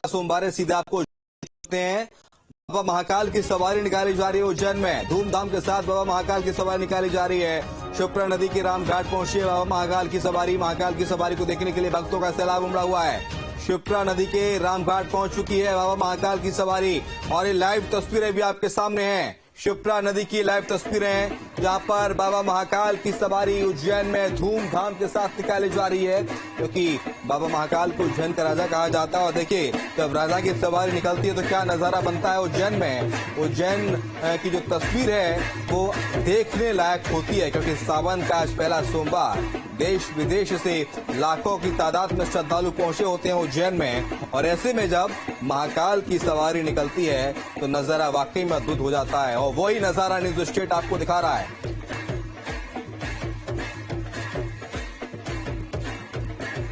सोमवार सीधे आपको हैं। बाबा महाकाल की सवारी निकाली जा रही है उज्जैन में। धूमधाम के साथ बाबा महाकाल की सवारी निकाली जा रही है। क्षिप्रा नदी के रामघाट पहुंची है बाबा महाकाल की सवारी। महाकाल की सवारी को देखने के लिए भक्तों का सैलाब उमड़ा हुआ है। क्षिप्रा नदी के रामघाट पहुंच चुकी है बाबा महाकाल की सवारी और ये लाइव तस्वीरें भी आपके सामने हैं। क्षिप्रा नदी की लाइव तस्वीरें जहां पर बाबा महाकाल की सवारी उज्जैन में धूमधाम के साथ निकाली जा रही है, क्योंकि बाबा महाकाल को उज्जैन का राजा कहा जाता है। और देखिए, जब राजा की सवारी निकलती है तो क्या नजारा बनता है उज्जैन में। उज्जैन की जो तस्वीर है वो देखने लायक होती है, क्योंकि सावन का आज पहला सोमवार देश विदेश से लाखों की तादाद में श्रद्धालु पहुंचे होते हैं उज्जैन में। और ऐसे में जब महाकाल की सवारी निकलती है तो नजारा वाकई में अद्भुत हो जाता है। और वही नजारा न्यूज स्टेट आपको दिखा रहा है।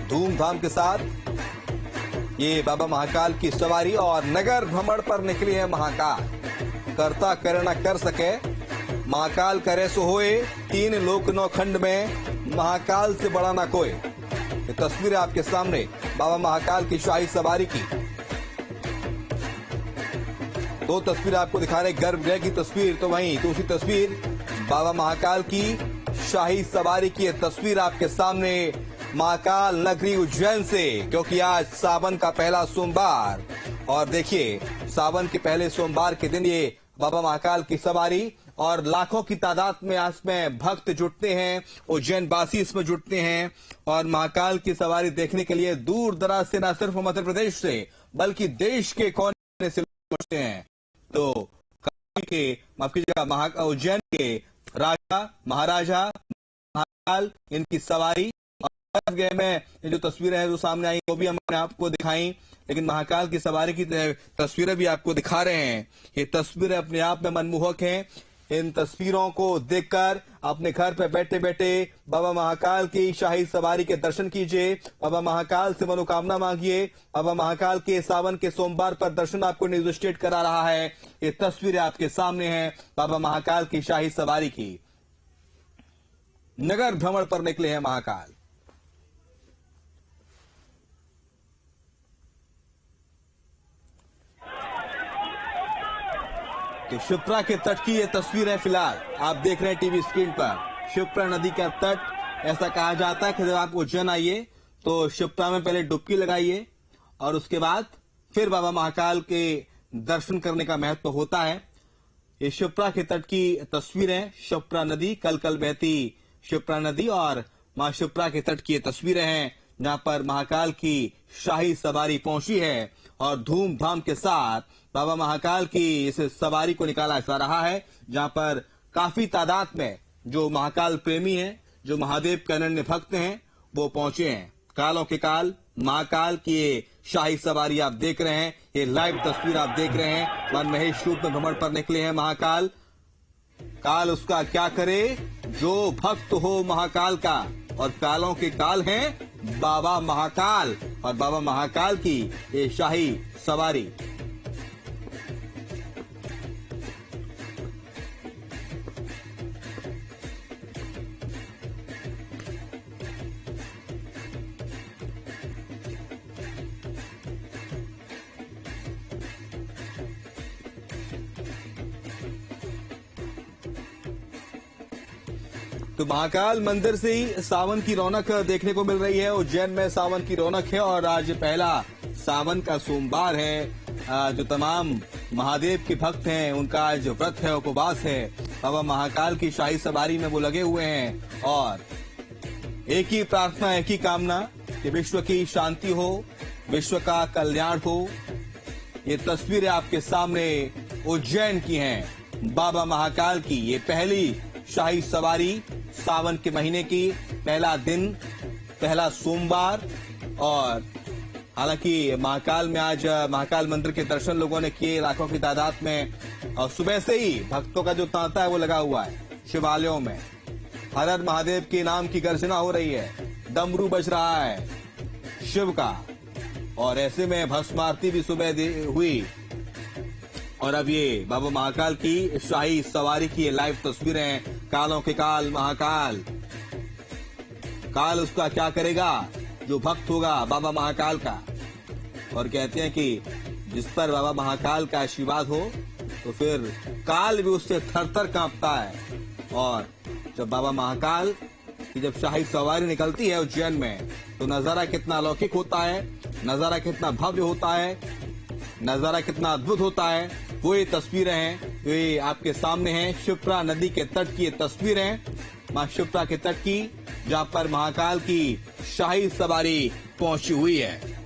धूमधाम के साथ ये बाबा महाकाल की सवारी और नगर भ्रमण पर निकली है महाकाल। करता करे न कर सके, महाकाल करे सो होए, तीन लोक नौ खंड में महाकाल से बड़ा ना कोई। ये तस्वीर है आपके सामने बाबा महाकाल की शाही सवारी की। दो तस्वीर आपको दिखा रहे, गर्भगृह की तस्वीर तो वहीं दूसरी तस्वीर बाबा महाकाल की शाही सवारी की तस्वीर आपके सामने महाकाल नगरी उज्जैन से, क्योंकि आज सावन का पहला सोमवार। और देखिए, सावन के पहले सोमवार के दिन ये बाबा महाकाल की सवारी और लाखों की तादाद में इसमें भक्त जुटते हैं, उज्जैन वासी इसमें जुटते हैं और महाकाल की सवारी देखने के लिए दूर दराज से न सिर्फ मध्य प्रदेश से बल्कि देश के कोने से पहुंचते हैं। तो माफ कीजिएगा, उज्जैन के राजा महाराजा महाकाल इनकी सवारी गए में ये जो तस्वीरें हैं जो सामने आई वो भी हमने आपको दिखाई, लेकिन महाकाल की सवारी की तस्वीरें भी आपको दिखा रहे हैं। ये तस्वीरें अपने आप में मनमोहक हैं। इन तस्वीरों को देखकर अपने घर पे बैठे बैठे बाबा महाकाल की शाही सवारी के दर्शन कीजिए, बाबा महाकाल से मनोकामना मांगिए। बाबा महाकाल के सावन के सोमवार पर दर्शन आपको न्यूज स्टेट करा रहा है। ये तस्वीरें आपके सामने हैं बाबा महाकाल की शाही सवारी की। नगर भ्रमण पर निकले हैं महाकाल। तो क्षिप्रा के तट की ये तस्वीर है, फिलहाल आप देख रहे हैं टीवी स्क्रीन पर। क्षिप्रा नदी का तट, ऐसा कहा जाता है कि जब आप उज्जैन आइए तो क्षिप्रा में पहले डुबकी लगाइए और उसके बाद फिर बाबा महाकाल के दर्शन करने का महत्व होता है। ये क्षिप्रा के तट की तस्वीर है, क्षिप्रा नदी, कल कल बहती क्षिप्रा नदी और मां क्षिप्रा के तट की ये तस्वीरें हैं जहां पर महाकाल की शाही सवारी पहुंची है और धूमधाम के साथ बाबा महाकाल की इस सवारी को निकाला जा रहा है, जहां पर काफी तादाद में जो महाकाल प्रेमी हैं, जो महादेव के अनन्य भक्त हैं, वो पहुंचे हैं। कालों के काल महाकाल की ये शाही सवारी आप देख रहे हैं, ये लाइव तस्वीर आप देख रहे हैं। वन महेश रूप में भ्रमण पर निकले हैं महाकाल। काल उसका क्या करे जो भक्त हो महाकाल का, और कालों के काल हैं बाबा महाकाल और बाबा महाकाल की ये शाही सवारी। तो महाकाल मंदिर से ही सावन की रौनक देखने को मिल रही है। उज्जैन में सावन की रौनक है और आज पहला सावन का सोमवार है। जो तमाम महादेव के भक्त हैं उनका आज व्रत है, उपवास है। बाबा महाकाल की शाही सवारी में वो लगे हुए हैं और एक ही प्रार्थना, एक ही कामना कि विश्व की शांति हो, विश्व का कल्याण हो। ये तस्वीरें आपके सामने उज्जैन की हैं, बाबा महाकाल की ये पहली शाही सवारी सावन के महीने की, पहला दिन, पहला सोमवार। और हालांकि महाकाल में आज महाकाल मंदिर के दर्शन लोगों ने किए लाखों की तादाद में और सुबह से ही भक्तों का जो तांता है वो लगा हुआ है। शिवालयों में हर हर महादेव के नाम की गर्जना हो रही है, डमरू बज रहा है शिव का, और ऐसे में भस्म आरती भी सुबह हुई। और अब ये बाबा महाकाल की शाही सवारी की लाइव तस्वीरें हैं। कालों के काल महाकाल, काल उसका क्या करेगा जो भक्त होगा बाबा महाकाल का। और कहते हैं कि जिस पर बाबा महाकाल का आशीर्वाद हो तो फिर काल भी उससे थर-थर कांपता है। और जब बाबा महाकाल की जब शाही सवारी निकलती है उज्जैन में तो नजारा कितना अलौकिक होता है, नजारा कितना भव्य होता है, नजारा कितना अद्भुत होता है। वो ये तस्वीरें हैं, ये आपके सामने हैं शिप्रा नदी के तट की ये तस्वीरें हैं, मां शिप्रा के तट की, जहां पर महाकाल की शाही सवारी पहुंची हुई है।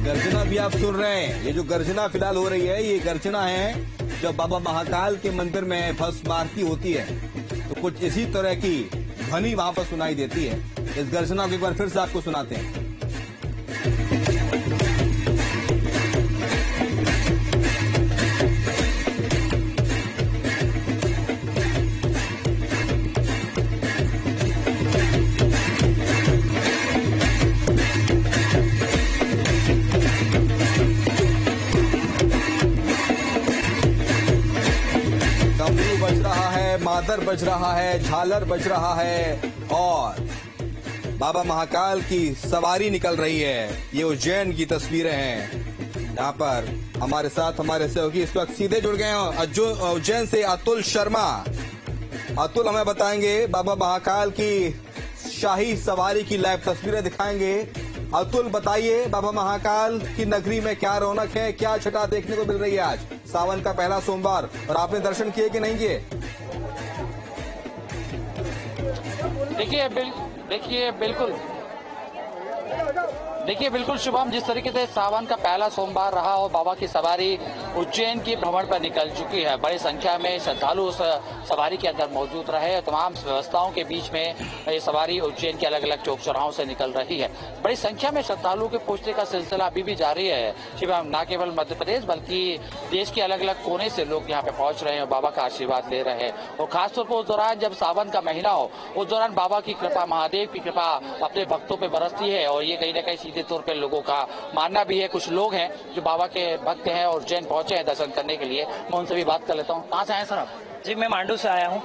गर्जना भी आप सुन रहे हैं। ये जो गर्जना फिलहाल हो रही है, ये गर्जना है जब बाबा महाकाल के मंदिर में भस्म आरती होती है तो कुछ इसी तरह की ध्वनि वहां पर सुनाई देती है। इस गर्जना को एक बार फिर से आपको सुनाते हैं। बज रहा है, मादर बज रहा है, झालर बज रहा है और बाबा महाकाल की सवारी निकल रही है। ये उज्जैन की तस्वीरें हैं। यहाँ पर हमारे साथ हमारे सहयोगी इस वक्त सीधे जुड़ गए हैं उज्जैन से अतुल शर्मा। अतुल हमें बताएंगे, बाबा महाकाल की शाही सवारी की लाइव तस्वीरें दिखाएंगे। अतुल बताइए, बाबा महाकाल की नगरी में क्या रौनक है, क्या छटा देखने को मिल रही है आज सावन का पहला सोमवार, और आपने दर्शन किए कि नहीं किए? देखिए बिल्कुल शुभम, जिस तरीके से सावन का पहला सोमवार रहा और बाबा की सवारी उज्जैन की भ्रमण पर निकल चुकी है। बड़ी संख्या में श्रद्धालु उस सवारी के अंदर मौजूद रहे। तमाम व्यवस्थाओं के बीच में ये सवारी उज्जैन के अलग अलग चौक चौराहों से निकल रही है। बड़ी संख्या में श्रद्धालुओं के पहुंचने का सिलसिला अभी भी जारी है शिवम। न केवल मध्य प्रदेश बल्कि देश के अलग अलग कोने से लोग यहाँ पे पहुंच रहे हैं और बाबा का आशीर्वाद ले रहे हैं। और खासतौर पर उस दौरान जब सावन का महीना हो, उस दौरान बाबा की कृपा, महादेव की कृपा अपने भक्तों पर बरसती है। और ये कहीं न कहीं सीधे तौर पर लोगों का मानना भी है। कुछ लोग हैं जो बाबा के भक्त हैं और उज्जैन पहुंचे हैं दर्शन करने के लिए। मैं उनसे भी बात कर लेता हूँ। कहाँ से आए सर आप? जी, मैं मांडू से आया हूँ।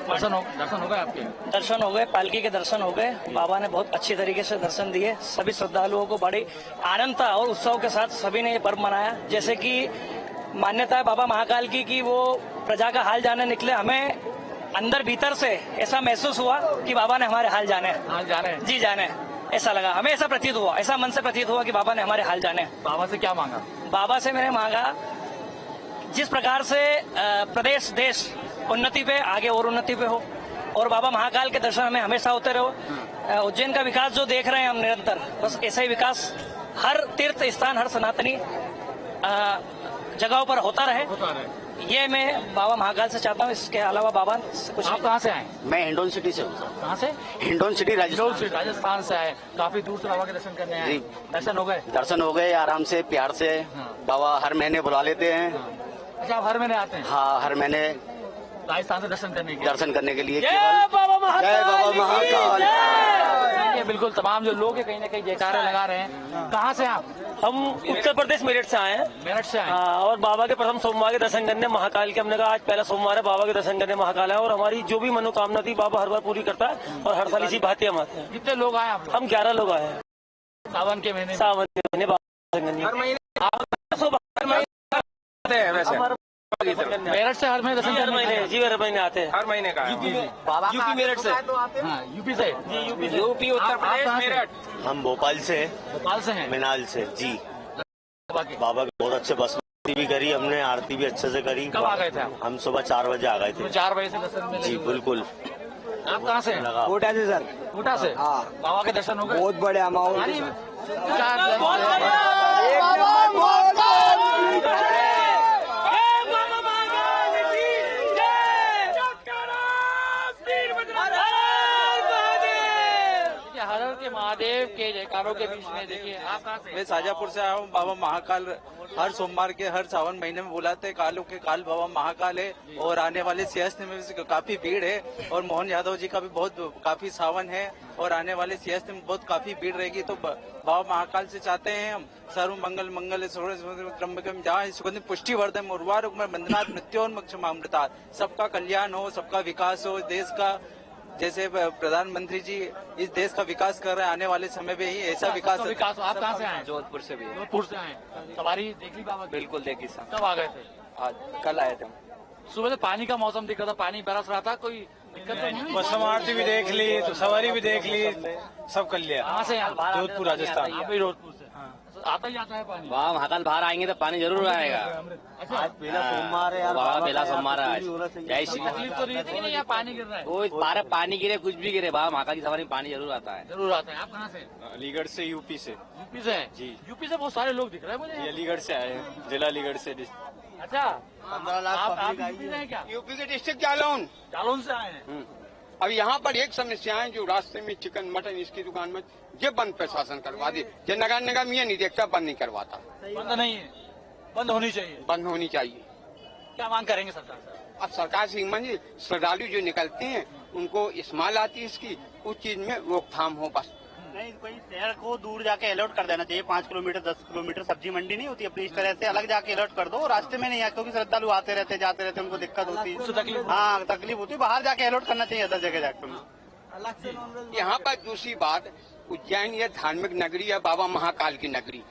दर्शन हो गए आपके? दर्शन हो गए, पालकी के दर्शन हो गए। बाबा ने बहुत अच्छी तरीके से दर्शन दिए। सभी श्रद्धालुओं को बड़ी आनंद था और उत्सव के साथ सभी ने ये पर्व मनाया। जैसे कि मान्यता है बाबा महाकाल की कि वो प्रजा का हाल जाने निकले। हमें अंदर भीतर से ऐसा महसूस हुआ कि बाबा ने हमारे हाल जाने जी जाने, ऐसा लगा हमें, ऐसा प्रतीत हुआ, ऐसा मन से प्रतीत हुआ कि बाबा ने हमारे हाल जाने। बाबा से क्या मांगा? बाबा से मैंने मांगा जिस प्रकार से प्रदेश देश उन्नति पे, आगे और उन्नति पे हो, और बाबा महाकाल के दर्शन हमें हमेशा होते रहो। उज्जैन का विकास जो देख रहे हैं हम निरंतर, बस ऐसा ही विकास हर तीर्थ स्थान, हर सनातनी जगहों पर होता रहे। ये मैं बाबा महाकाल से चाहता हूँ। इसके अलावा बाबा से कुछ। आप कहाँ से आए? मैं हिंडोन सिटी से हूँ। कहाँ से? हिंडोन सिटी, राजस्थान से आए। काफी दूर से बाबा के दर्शन करने आए। दर्शन हो गए? दर्शन हो गए आराम से, प्यार से। बाबा हर महीने बुला लेते हैं। अच्छा, आप हर महीने आते हैं? हाँ, हर महीने राजस्थान से दर्शन करने के लिए। जय बाबा महाकाल। ये बिल्कुल तमाम जो लोग हैं कहीं न कहीं जयकारे लगा रहे हैं। कहाँ से आप? हम उत्तर प्रदेश मेरठ से आए हैं। मेरठ से आए? हाँ, और बाबा के प्रथम सोमवार के दर्शन करने महाकाल के, हमने कहा आज पहला सोमवार है, बाबा के दर्शन करने महाकाल है। और हमारी जो भी मनोकामना थी बाबा हर बार पूरी करता है और हर साल इसी भांति हम आते हैं। कितने लोग आए आप? हम 11 लोग आए हैं सावन के महीने बाबा दर्शन करने। मेरठ से हर महीने दर्शन हर करने महीने जी, हर महीने आते हैं। हर महीने का यूपी यूपी मेरठ से। यूपी से? जी, यूपी से। यूपी उत्तर प्रदेश मेरठ। हम भोपाल से, भोपाल से हैं? मिनाल से जी। बाबा की बहुत अच्छे बसमती भी करी हमने, आरती भी अच्छे से करी। कब आ गए थे आप? हम सुबह 4 बजे आ गए थे। 4 बजे से दर्शन में जी बिल्कुल। आप कहाँ से? कोटा से सर। कोटा से? हाँ। बाबा के दर्शन हो गए? बहुत बड़े अमाउंट। देखिए महादेव के जयकारों के बीच में देखिए आप कहाँ से? मैं शाजापुर से आया हूँ। बाबा महाकाल हर सोमवार के हर सावन महीने में बुलाते हैं। कालों के काल बाबा महाकाल है और आने वाले सियासत में भी काफी भीड़ है और मोहन यादव जी का भी काफी सावन है और आने वाले सियासत में बहुत काफी भीड़ रहेगी। तो बाबा महाकाल से चाहते हैं हम सर्व मंगल मंगल त्र्यंबकम जहाँ सुगंधि पुष्टि वर्धन उर्वारुक में बंधनाथ मृत्योन्मुक्षमामृता। सबका कल्याण हो, सबका विकास हो, देश का जैसे प्रधानमंत्री जी इस देश का विकास कर रहे हैं, आने वाले समय में ही ऐसा विकास विकास आप कहाँ से आए? जोधपुर से भी। जोधपुर से आए। सवारी देख ली बाबा की? बिल्कुल देखी सर। कब आ गए थे? आज कल आए थे। सुबह से पानी का मौसम दिख रहा था, पानी बरस रहा था, कोई दिक्कत तो नहीं? बस आरती भी देख ली, तो सवारी भी देख ली, सब कर लिया। कहाँ से? जोधपुर राजस्थान। आप भी जोधपुर से? आता ही आता है पानी? वहाँ महाकाल बाहर आएंगे तो पानी जरूर आएगा। अच्छा, पहला सोमवार है यार, बाबा पहला सोमवार है आज। जय श्री तकलीफ तो नहीं थी कि नहीं यहाँ पानी गिर रहा है? वो बाहर पानी गिरे कुछ भी गिरे, बाबा महाकाल की सवारी में पानी जरूर आता है। जरूर आता है। आप कहाँ से? अलीगढ़ से, यूपी से। यूपी से हैं? जी। यूपी से बहुत सारे लोग दिख रहे हैं मुझे। अलीगढ़ से आए हैं, जिला अलीगढ़ से। अच्छा, 15 लाख आप पब्लिक यूपी से हैं क्या? यूपी के डिस्ट्रिक्ट जालौन। जालौन से आए हैं? अब यहाँ पर एक समस्या है जो रास्ते में चिकन मटन इसकी दुकान में ये बंद प्रशासन करवा दे। ये नगर निगम ये नहीं देखता, बंद नहीं करवाता। बंद नहीं है, बंद होनी चाहिए। बंद होनी चाहिए। क्या मांग करेंगे सरकार से? अब सरकार से मंजिल श्रद्धालु जो निकलते हैं उनको इस्तेमाल आती है इसकी, उस चीज में रोकथाम हो बस। नहीं, कोई शहर को दूर जाके अलर्ट कर देना चाहिए। 5 किलोमीटर 10 किलोमीटर सब्जी मंडी नहीं होती अपनी, इस तरह से अलग जाके अलर्ट कर दो। रास्ते में नहीं है क्योंकि श्रद्धालु आते रहते जाते रहते, उनको दिक्कत होती है। हाँ, तकलीफ होती है। बाहर जाके अलर्ट करना चाहिए अदर जगह जाकर। यहाँ पर दूसरी बात, उज्जैन ये धार्मिक नगरी है, बाबा महाकाल की नगरी।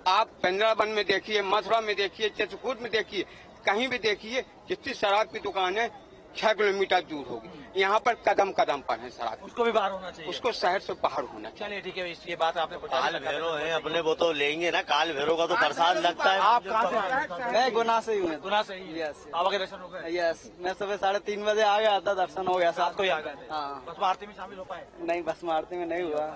आप वृंदावन में देखिए, मथुरा में देखिए, चित्रकूट में देखिए, कहीं भी देखिए, जितनी शराब की दुकान है 6 किलोमीटर दूर होगी। यहाँ पर कदम कदम पर है शराब। उसको भी बाहर होना चाहिए। उसको शहर से बाहर होना चाहिए। चलिए ठीक है, ये बात आपने काल भैरव है अपने, वो तो लेंगे ना। काल भैरव का तो प्रसाद लगता है। आप कहाँ से आए हैं? मैं गुना से ही हूँ। गुना से ही? यस। बाबा के दर्शन हो गए? यस, मैं सुबह 3:30 बजे आ गया था, दर्शन हो गया। रात को ही आ गए थे? हाँ। बस आरती में शामिल हो पाए? नहीं, बस आरती में नहीं हुआ।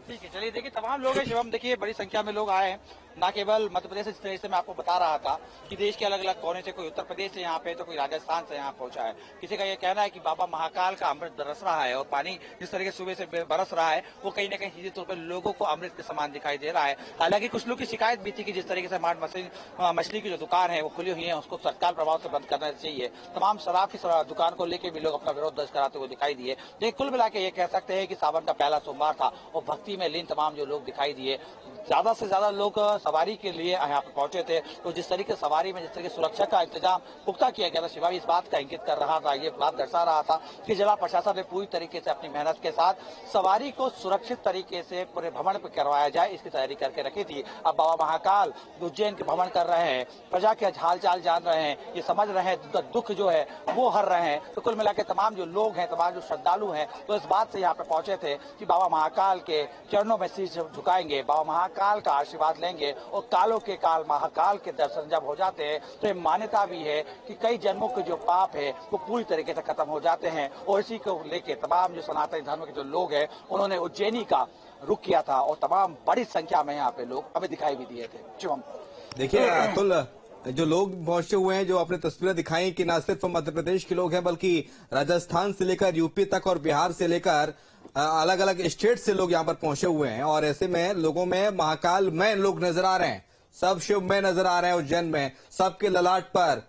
ठीक है, चलिए देखिए तमाम लोग हैं शिवम। देखिए बड़ी संख्या में लोग आए हैं, न केवल मध्य प्रदेश से। जिस तरह से मैं आपको बता रहा था कि देश के अलग अलग कोने से, कोई उत्तर प्रदेश से यहाँ पे तो कोई राजस्थान से यहाँ पहुंचा है। किसी का ये कहना है कि बाबा महाकाल का अमृत बरस रहा है और पानी जिस तरह के सुबह से बरस रहा है वो कहीं न कहीं सीधे तौर पर लोगों को अमृत के समान दिखाई दे रहा है। हालांकि कुछ लोग की शिकायत भी थी कि जिस तरीके से मछली की जो दुकान है वो खुली हुई है, उसको तत्काल प्रभाव से बंद करना चाहिए। तमाम शराब की दुकान को लेकर भी लोग अपना विरोध दर्ज कराते हुए दिखाई दिए। लेकिन कुल मिला के ये कह सकते हैं कि सावन का पहला सोमवार था और भक्ति में लीन तमाम जो लोग दिखाई दिए। ज्यादा से ज्यादा लोग सवारी के लिए यहाँ पे पहुंचे थे। तो जिस तरीके से सवारी में जिस तरीके सुरक्षा का इंतजाम पुख्ता किया गया था, शिवा भी इस बात का इंगित कर रहा था, ये बात दर्शा रहा था कि जिला प्रशासन ने पूरी तरीके से अपनी मेहनत के साथ सवारी को सुरक्षित तरीके से पूरे भ्रमण पर करवाया जाए, इसकी तैयारी करके रखी थी। अब बाबा महाकाल उज्जैन के भ्रमण कर रहे हैं, प्रजा के हाल चाल जान रहे हैं, ये समझ रहे हैं, दुख जो है वो हर रहे हैं। तो कुल मिलाकर तमाम जो लोग हैं, तमाम जो श्रद्धालु हैं, तो इस बात से यहाँ पे पहुंचे थे कि बाबा महाकाल के चरणों में शीश झुकाएंगे, बाबा महाकाल का आशीर्वाद लेंगे और कालों के काल महाकाल के दर्शन जब हो जाते हैं तो ये मान्यता भी है कि कई जन्मों के जो पाप है वो पूरी तरीके से खत्म हो जाते हैं। और इसी को लेके तमाम जो सनातन धर्म के जो लोग हैं उन्होंने उज्जैनी का रुख किया था और तमाम बड़ी संख्या में यहाँ पे लोग हमें दिखाई भी दिए थे। शिवम देखिए अतुल, जो लोग पहुंचे हुए हैं, जो अपने तस्वीरें दिखाई कि न सिर्फ मध्य प्रदेश के लोग हैं बल्कि राजस्थान से लेकर यूपी तक और बिहार से लेकर अलग अलग स्टेट से लोग यहाँ पर पहुंचे हुए हैं। और ऐसे में लोगों में महाकाल में लोग नजर आ रहे हैं, सब शिव में नजर आ रहे हैं। उज्जैन में सबके ललाट पर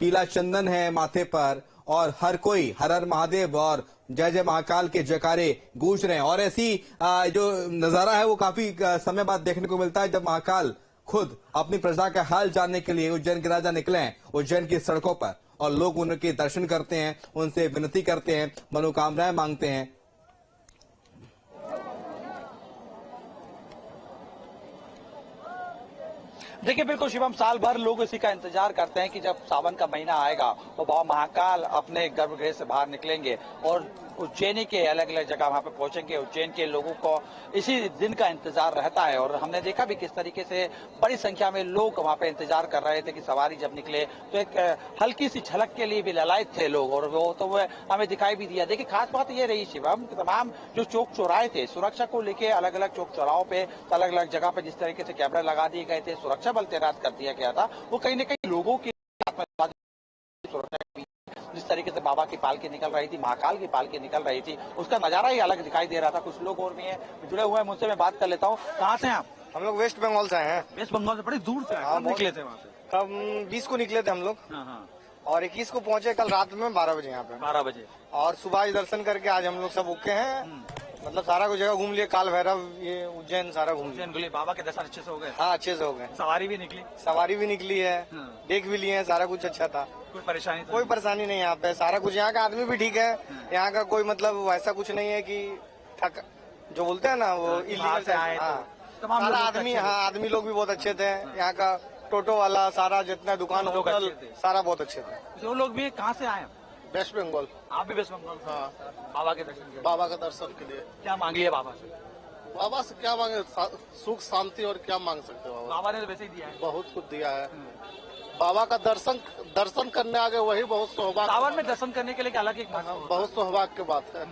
पीला चंदन है माथे पर और हर कोई हर हर महादेव और जय जय महाकाल के जयकारे गूंज रहे हैं। और ऐसी जो नजारा है वो काफी समय बाद देखने को मिलता है जब महाकाल खुद अपनी प्रजा का हाल जानने के लिए उज्जैन के राजा निकले हैं उज्जैन की सड़कों पर और लोग उनके दर्शन करते हैं, उनसे विनती करते हैं, मनोकामनाएं मांगते हैं। देखिए बिल्कुल शिवम, साल भर लोग इसी का इंतजार करते हैं कि जब सावन का महीना आएगा तो बाबा महाकाल अपने गर्भगृह से बाहर निकलेंगे और उज्जैनी के अलग अलग जगह वहां पे पहुंचेंगे। उज्जैन के लोगों को इसी दिन का इंतजार रहता है और हमने देखा भी किस तरीके से बड़ी संख्या में लोग वहां पे इंतजार कर रहे थे कि सवारी जब निकले तो एक हल्की सी झलक के लिए भी ललायत थे लोग और वो तो हमें दिखाई भी दिया। देखिए खास बात ये रही शिवम, तमाम जो चौक चौराहे थे सुरक्षा को लेकर अलग अलग चौक चौराहों पे अलग अलग जगह पे जिस तरीके से कैमरा लगा दिए गए थे, सुरक्षा बल तैनात कर दिया गया था, वो कहीं न कहीं लोगों की जिस तरीके से बाबा की पालकी निकल रही थी, महाकाल की पालकी निकल रही थी, उसका नजारा ही अलग दिखाई दे रहा था। कुछ लोग और भी हैं जुड़े हुए हैं, मुझसे मैं बात कर लेता हूँ। कहाँ से हैं आप? हम लोग वेस्ट बंगाल से आए हैं। वेस्ट बंगाल से बड़ी दूर से हाँ, कब निकले थे वहाँ से? कब 20 को निकले थे हम लोग हाँ, और 21 को पहुंचे कल रात में 12 बजे यहाँ पे 12 बजे। और सुबह ही दर्शन करके आज हम लोग सब ओके हैं। मतलब सारा कुछ जगह घूम लिए, काल भैरव, ये उज्जैन सारा घूम लिया। उज्जैन बाबा के दर्शन अच्छे से हो गए? हाँ, अच्छे से हो गए। सवारी भी निकली? सवारी भी निकली है, देख भी लिए हैं, सारा कुछ अच्छा था। कोई परेशानी? कोई परेशानी नहीं यहाँ पे, सारा कुछ। यहाँ का आदमी भी ठीक है, यहाँ का कोई मतलब वैसा कुछ नहीं है कि ठक जो बोलते हैं ना वो इलीगल से आए। तमाम सारा आदमी, हाँ आदमी लोग भी बहुत अच्छे थे। यहाँ का टोटो वाला, सारा जितना दुकान होटल सारा बहुत अच्छे थे। जो लोग भी कहाँ से आए? वेस्ट बंगाल। आप भी वेस्ट बंगाल? हाँ। बाबा के दर्शन के? बाबा का दर्शन के लिए। क्या मांग लिया बाबा से? बाबा से क्या मांगे, सुख शांति और क्या मांग सकते हो। बाबा ने तो वैसे ही दिया है, बहुत कुछ दिया है। बाबा का दर्शन करने आ गए, वही बहुत सौभाग्य। सावन में दर्शन करने के लिए अलग एक बहुत सौभाग्य की बात है।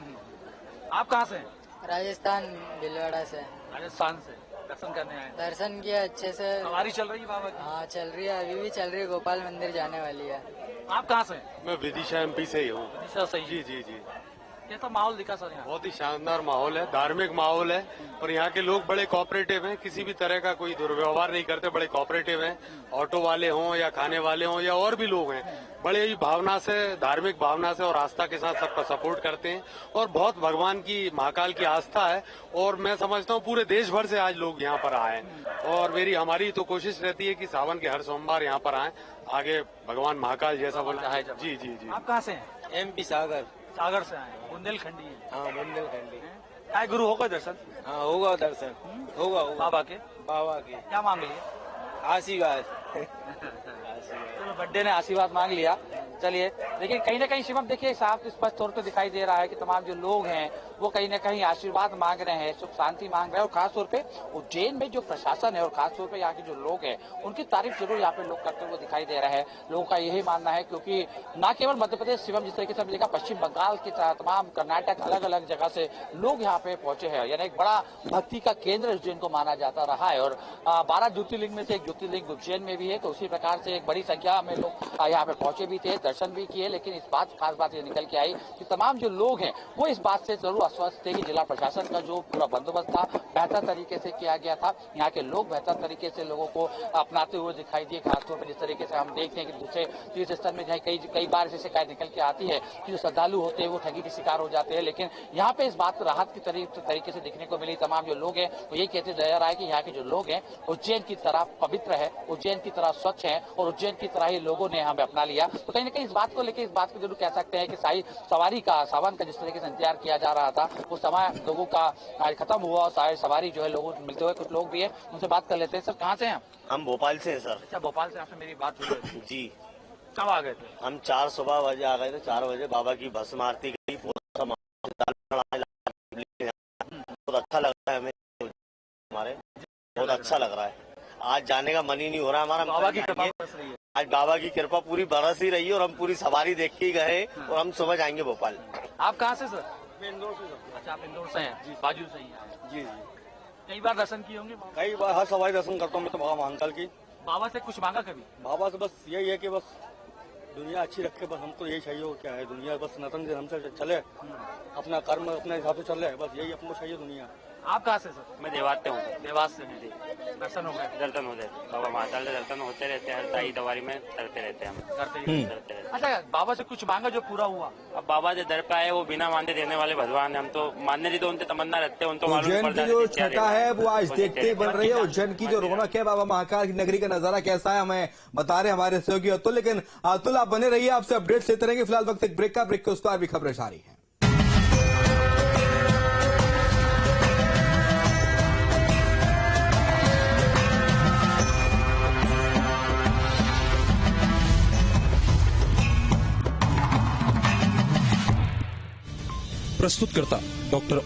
आप कहाँ से? राजस्थान, भीलवाड़ा से। राजस्थान से दर्शन करने आए? दर्शन किया अच्छे से। सवारी चल रही है बाबा की? हाँ चल रही है, अभी भी चल रही है, गोपाल मंदिर जाने वाली है। आप कहाँ से? मैं विदिशा MP से ही हूँ। विदिशा से? जी जी जी। कैसा माहौल दिखा सर यहाँ? बहुत ही शानदार माहौल है, धार्मिक माहौल है और यहाँ के लोग बड़े कोऑपरेटिव हैं, किसी भी तरह का कोई दुर्व्यवहार नहीं करते, बड़े कोऑपरेटिव हैं। ऑटो वाले हों या खाने वाले हों या और भी लोग हैं, बड़े ही भावना से, धार्मिक भावना से और आस्था के साथ सबका सपोर्ट करते हैं और बहुत भगवान की, महाकाल की आस्था है। और मैं समझता हूँ पूरे देश भर से आज लोग यहाँ पर आए और हमारी तो कोशिश रहती है कि सावन के हर सोमवार यहाँ पर आए, आगे भगवान महाकाल जैसा बोलता है। जी जी जी। आप कहाँ से हैं? MP सागर। सागर से आए? बुंदेलखंडी है? हाँ, बुंदेलखंडी। काय गुरु होगा दर्शन? हाँ, होगा दर्शन, होगा बाबा के? बाबा के। क्या मांग लिए? आशीर्वाद। चलो, बड्डे ने आशीर्वाद मांग लिया। चलिए, लेकिन कहीं ना कहीं शिवम देखिए साफ स्पष्ट तौर पर दिखाई दे रहा है कि तमाम जो लोग हैं वो कहीं ना कहीं आशीर्वाद मांग रहे हैं, सुख शांति मांग रहे हैं। और खासतौर पे उज्जैन में जो प्रशासन है और खासतौर पे यहाँ के जो लोग हैं उनकी तारीफ जरूर यहाँ पे लोग करते हुए दिखाई दे रहे हैं। लोगों का यही मानना है, क्योंकि न केवल मध्य प्रदेश शिवम, जिस तरीके से हमने देखा पश्चिम बंगाल की तमाम, कर्नाटक, अलग अलग जगह से लोग यहाँ पे पहुंचे हैं। यानी एक बड़ा भक्ति का केंद्र उज्जैन को माना जाता रहा है और 12 ज्योतिर्लिंग में से एक ज्योतिर्लिंग उज्जैन में भी है। तो उसी प्रकार से एक बड़ी संख्या में लोग यहाँ पे पहुंचे भी थे, दर्शन भी किए। लेकिन इस बात, खास बात ये निकल के आई कि तमाम जो लोग हैं वो इस बात से जरूर आश्वस्त थे कि जिला प्रशासन का जो पूरा बंदोबस्त था बेहतर तरीके से किया गया था। यहाँ के लोग बेहतर तरीके से लोगों को अपनाते हुए दिखाई दिए। खासतौर पर जिस तरीके से हम देखते हैं कि दूसरे तीर्थ स्थल में कई बार ऐसी शिकायत निकल के आती है कि जो श्रद्धालु होते हैं वो ठगी के शिकार हो जाते हैं, लेकिन यहाँ पे इस बात को राहत की तरीके से दिखने को मिली। तमाम जो लोग हैं वो यही कहते नजर आए कि यहाँ के जो लोग हैं उज्जैन की तरह पवित्र है, उज्जैन की तरह स्वच्छ है और उज्जैन की तरह ही लोगों ने हमें अपना लिया। तो कहीं ना कहीं इस बात को लेकर, इस बात को जरूर कह सकते हैं कि सवारी का, सावन का जिस तरीके से इंतजार किया जा रहा था वो समय लोगों का आज खत्म हुआ और सवारी जो है लोगों मिलते हुए कुछ लोग भी है, उनसे बात कर लेते हैं। सर कहाँ से हैं? हम भोपाल से हैं सर। अच्छा, भोपाल से आपसे मेरी बात हुई है? जी। कब आ गए थे? हम 4 सुबह बजे आ गए थे। 4 बजे बाबा की भस्म आरती गई, बहुत अच्छा लग रहा है हमें, हमारे बहुत अच्छा लग रहा है। आज जाने का मन ही नहीं हो रहा हमारा। बाबा की कृपा बरस रही है। आज बाबा की कृपा पूरी बरस ही रही है और हम पूरी सवारी देख के गए और हम सुबह जाएंगे भोपाल। आप कहाँ से सर? इंदौर से। अच्छा, आप इंदौर से हैं? बाजू से ही हैं? जी जी। कई बार दर्शन किए होंगे? कई बार हर सवारी दर्शन करता हूँ मैं तो बाबा महाकाल की। बाबा से कुछ मांगा कभी? बाबा से बस यही है कि बस दुनिया अच्छी रखे, बस हमको यही चाहिए। हो क्या है, दुनिया बस सनातन से हमसे चले, अपना कर्म अपने हिसाब से चले, बस यही हमको चाहिए दुनिया। आप कहाँ से सर? मैं देवास से हूँ। देवास से हैं? दर्शन हो गए? दर्शन होते बाबा महाकाल के दर्शन होते रहते हैं, हर साई दवारी में करते रहते हैं हम। करते रहते हैं। अच्छा, बाबा से कुछ मांगा जो पूरा हुआ? अब बाबा जो दर पे आए वो बिना मानते देने वाले भगवान है। हम तो मानने तो उनसे तमन्ना रखते हैं, उनको मालूम उज्जैन की जो छटा है वो आज देखते ही बन रही है। उज्जैन की जो रौनक है, बाबा महाकाल की नगरी का नजारा कैसा है हमें बता रहे हमारे सहयोगी अतुल। लेकिन अतुल आप बने रहिए, आपसे अपडेट्स लेते रहेंगे। फिलहाल वक्त एक ब्रेक का, ब्रेक के उस पर भी खबरें जारी है। प्रस्तुत करता डॉक्टर